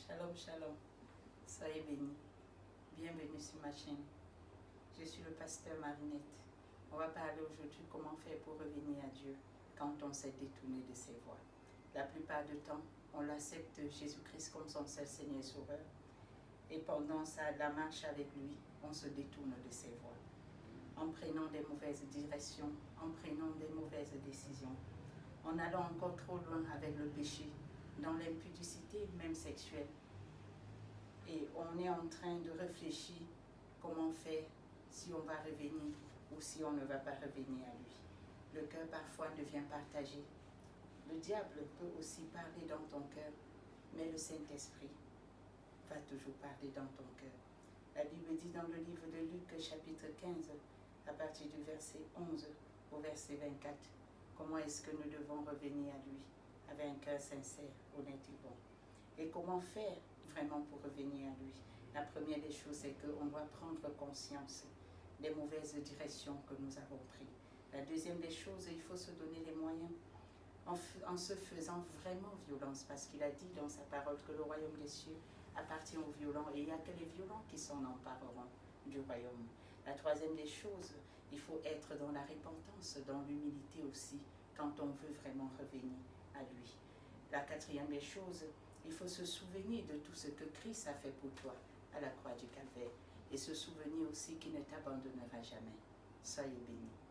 Shalom, shalom. Soyez bénis. Bienvenue sur ma chaîne. Je suis le pasteur Marinette. On va parler aujourd'hui comment faire pour revenir à Dieu quand on s'est détourné de ses voies. La plupart du temps, on l'accepte Jésus-Christ comme son seul Seigneur et Sauveur. Et pendant la marche avec lui, on se détourne de ses voies. En prenant des mauvaises directions, en prenant des mauvaises décisions, en allant encore trop loin avec le péché, dans l'impudicité même sexuelle. Et on est en train de réfléchir comment faire si on va revenir ou si on ne va pas revenir à lui. Le cœur parfois devient partagé. Le diable peut aussi parler dans ton cœur, mais le Saint-Esprit va toujours parler dans ton cœur. La Bible dit dans le livre de Luc chapitre 15, à partir du verset 11 au verset 24, comment est-ce que nous devons revenir à lui avec un cœur sincère, honnête et bon. Et comment faire vraiment pour revenir à lui? La première des choses, c'est qu'on doit prendre conscience des mauvaises directions que nous avons prises. La deuxième des choses, il faut se donner les moyens en se faisant vraiment violence, parce qu'il a dit dans sa parole que le royaume des cieux appartient aux violents et il n'y a que les violents qui s'en empareront du royaume. La troisième des choses, il faut être dans la repentance, dans l'humilité aussi, quand on veut vraiment revenir à lui. La quatrième des choses, il faut se souvenir de tout ce que Christ a fait pour toi à la croix du Calvaire et se souvenir aussi qu'il ne t'abandonnera jamais. Soyez bénis.